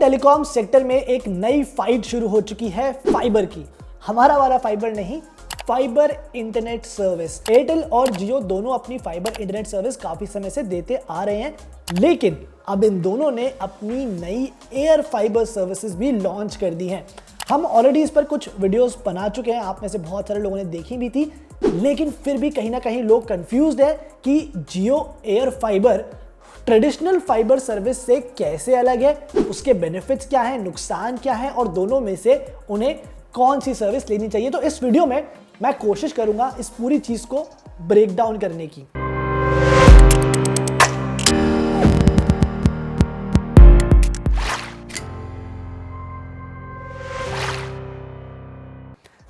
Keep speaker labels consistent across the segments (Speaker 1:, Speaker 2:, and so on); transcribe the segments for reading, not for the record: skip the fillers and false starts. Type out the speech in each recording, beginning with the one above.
Speaker 1: Telecom sector में एक नई फाइट शुरू हो चुकी है फाइबर की। हमारा वाला फाइबर नहीं, फाइबर इंटरनेट सर्विस। एयरटेल और जियो दोनों अपनी फाइबर इंटरनेट सर्विस काफी समय से देते आ रहे हैं, लेकिन अब इन दोनों ने अपनी नई एयर फाइबर सर्विसेज भी लॉन्च कर दी हैं। हम ऑलरेडी इस पर कुछ वीडियोस बना चुके हैं, आप में से बहुत सारे लोगों ने देखी भी थी, लेकिन फिर भी कहीं ना कहीं लोग कंफ्यूज्ड है कि Jio air fibre traditional fibre service से कैसे अलग है, उसके बेनिफिट्स क्या हैं, नुकसान क्या हैं और दोनों में से उन्हें कौन सी सर्विस लेनी चाहिए। तो इस वीडियो में मैं कोशिश करूंगा इस पूरी चीज को ब्रेक डाउन करने की।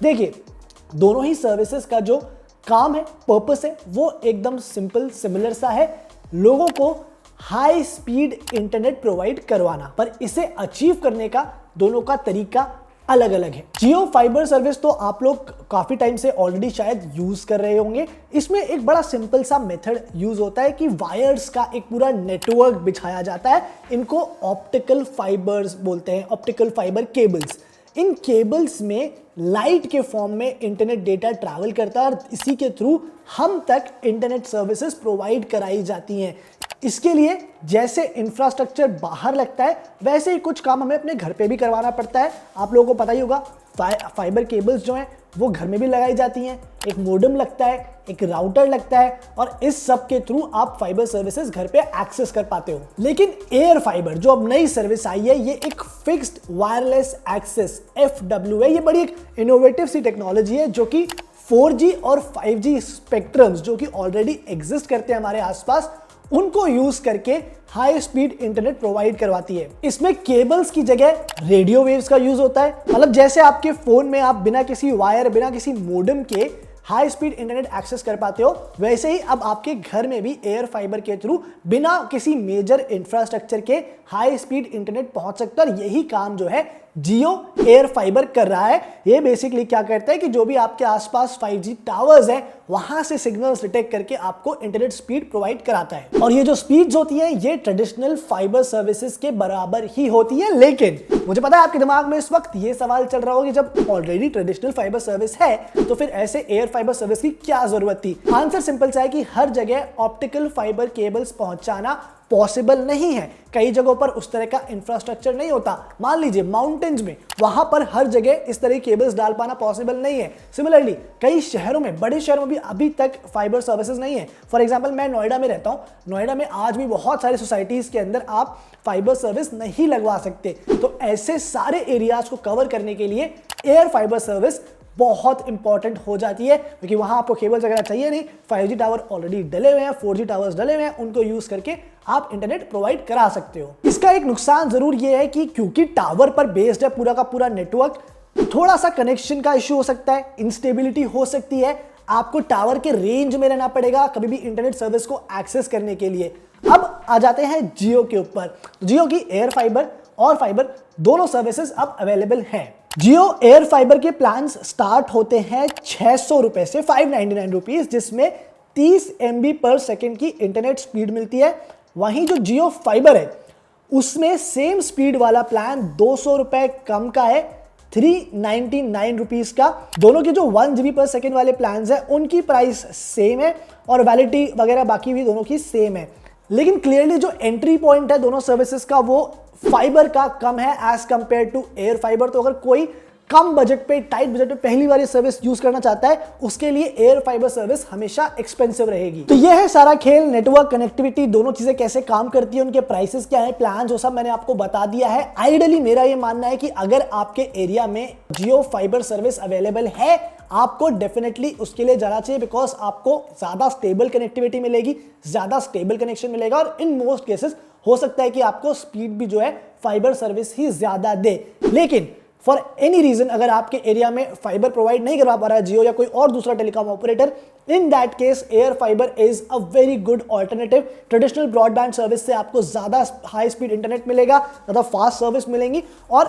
Speaker 1: देखिए, दोनों ही सर्विसेज का जो काम है, पर्पस है, वो एकदम सिंपल सिमिलर सा है, लोगों को हाई स्पीड इंटरनेट प्रोवाइड करवाना। पर इसे अचीव करने का दोनों का तरीका अलग अलग है। जियो फाइबर सर्विस तो आप लोग काफी टाइम से ऑलरेडी शायद यूज कर रहे होंगे। इसमें एक बड़ा सिंपल सा मेथड यूज होता है कि वायर्स का एक पूरा नेटवर्क बिछाया जाता है। इनको ऑप्टिकल फाइबर्स बोलते हैं, ऑप्टिकल फाइबर केबल्स। इन केबल्स में लाइट के फॉर्म में इंटरनेट डेटा ट्रैवल करता है और इसी के थ्रू हम तक इंटरनेट सर्विसेज प्रोवाइड कराई जाती हैं। इसके लिए जैसे इंफ्रास्ट्रक्चर बाहर लगता है, वैसे ही कुछ काम हमें अपने घर पे भी करवाना पड़ता है। आप लोगों को पता ही होगा, फाइबर केबल्स जो हैं वो घर में भी लगाई जाती हैं। एक मोडेम लगता है, एक राउटर लगता है और इस सब के थ्रू आप फाइबर सर्विसेज घर पे एक्सेस कर पाते हो। लेकिन एयर फाइबर जो अब नई सर्विस आई है, ये एक फिक्स्ड वायरलेस एक्सेस FW है। ये बड़ी एक इनोवेटिव सी टेक्नोलॉजी है जो कि 4G और 5G स्पेक्ट्रम्स जो कि ऑलरेडी एग्जिस्ट करते हैं हमारे आसपास, उनको यूज करके हाई स्पीड इंटरनेट प्रोवाइड करवाती है। इसमें केबल्स की जगह रेडियो वेव्स का यूज होता है। मतलब जैसे आपके फोन में आप बिना किसी वायर, बिना किसी मोडेम के हाई स्पीड इंटरनेट एक्सेस कर पाते हो, वैसे ही अब आपके घर में भी एयर फाइबर के थ्रू बिना किसी मेजर इंफ्रास्ट्रक्चर के हाई स्पीड इंटरनेट पहुंच सकता है। और यही काम जो है जियो एयर फाइबर कर रहा है। ये बेसिकली क्या करता है कि जो भी आपके आसपास 5G टावर्स हैं, वहां से सिग्नल्स डिटेक्ट करके आपको इंटरनेट स्पीड प्रोवाइड कराता है। और ये जो स्पीड्स होती है, ये ट्रेडिशनल फाइबर सर्विसेज के बराबर ही होती है। लेकिन मुझे पता है आपके दिमाग में इस वक्त ये सवाल चल रहा होगा कि जब ऑलरेडी ट्रेडिशनल फाइबर सर्विस है, तो फिर ऐसे एयर फाइबर सर्विस की क्या जरूरत थी। आंसर सिंपल सा है कि हर जगह ऑप्टिकल फाइबर केबल्स पहुंचाना पॉसिबल नहीं है। कई जगहों पर उस तरह का इंफ्रास्ट्रक्चर नहीं होता। मान लीजिए माउंटेन्स में, वहां पर हर जगह इस तरह की केबल्स डाल पाना पॉसिबल नहीं है। सिमिलरली कई शहरों में, बड़े शहरों में भी अभी तक फाइबर सर्विसेज नहीं है। फॉर एग्जांपल, मैं नोएडा में रहता हूं। नोएडा में आज भी बहुत सारी सोसाइटीज के अंदर आप फाइबर सर्विस नहीं लगवा सकते। तो ऐसे सारे एरियाज को कवर करने के लिए एयर फाइबर सर्विस बहुत इंपॉर्टेंट हो जाती है, क्योंकि वहां आपको केबल वगैरह चाहिए नहीं। 5G टावर ऑलरेडी डले हुए हैं, 4G टावर्स डले हुए हैं, उनको यूज करके आप इंटरनेट प्रोवाइड करा सकते हो। इसका एक नुकसान जरूर ये है कि क्योंकि टावर पर बेस्ड है पूरा का पूरा नेटवर्क, थोड़ा सा कनेक्शन का इश्यू हो सकता है, इंस्टेबिलिटी हो सकती है। आपको टावर के रेंज में रहना पड़ेगा कभी भी इंटरनेट सर्विस को एक्सेस करने के लिए। अब आ जाते हैं जियो के ऊपर। जियो की एयर फाइबर और फाइबर दोनों सर्विसेज अब अवेलेबल हैं। जियो एयर फाइबर के प्लान्स स्टार्ट होते हैं 600 रुपए से, 599 रुपीज, जिसमें 30 MB पर सेकेंड की इंटरनेट स्पीड मिलती है। वहीं जो जियो फाइबर है, उसमें सेम स्पीड वाला प्लान 200 रुपए कम का है, 399 रुपीज का। दोनों के जो 1 GB पर सेकेंड वाले प्लान है, उनकी प्राइस सेम है और वैलिडिटी वगैरह बाकी भी दोनों की सेम है। लेकिन क्लियरली जो एंट्री पॉइंट है दोनों सर्विसेज का, वो फाइबर का कम है as compared to air fibre. तो अगर कोई कम बजट पे, टाइट बजट पे पहली बार ये सर्विस यूज करना चाहता है, उसके लिए एयर फाइबर सर्विस हमेशा एक्सपेंसिव रहेगी। तो ये है सारा खेल। नेटवर्क, कनेक्टिविटी, दोनों चीजें कैसे काम करती है, उनके प्राइसेस क्या है, प्लान, वो सब मैंने आपको बता दिया है। आइडियली मेरा ये मानना है कि अगर आपके एरिया में जियो फाइबर सर्विस अवेलेबल है, आपको डेफिनेटली उसके लिए जाना चाहिए, बिकॉज आपको ज्यादा स्टेबल कनेक्टिविटी मिलेगी, ज्यादा स्टेबल कनेक्शन मिलेगा और इन मोस्ट केसेस हो सकता है कि आपको स्पीड भी जो है फाइबर सर्विस ही ज्यादा दे। लेकिन फॉर एनी रीजन अगर आपके एरिया में फाइबर प्रोवाइड नहीं करवा पा रहा है जियो या कोई और दूसरा telecom operator, in that case air fibre is a very good alternative. Traditional broadband service से आपको ज्यादा हाई स्पीड इंटरनेट मिलेगा, ज्यादा फास्ट सर्विस मिलेंगी और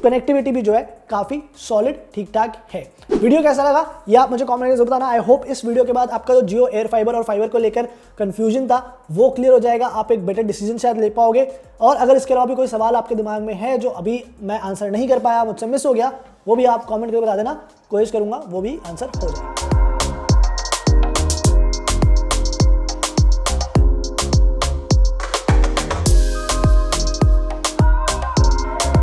Speaker 1: कनेक्टिविटी भी जो है काफी सॉलिड ठीक ठाक है। वीडियो कैसा लगा ये आप मुझे कमेंट में बताना। आई होप इस वीडियो के बाद आपका जो जियो एयर फाइबर और फाइबर को लेकर कंफ्यूजन था वो क्लियर हो जाएगा, आप एक बेटर डिसीजन शायद ले पाओगे। और अगर इसके अलावा भी कोई सवाल आपके दिमाग में है जो अभी मैं आंसर नहीं कर पाया, मुझसे मिस हो गया, वो भी आप कमेंट करके बता देना, कोशिश करूंगा वो भी आंसर हो जाए।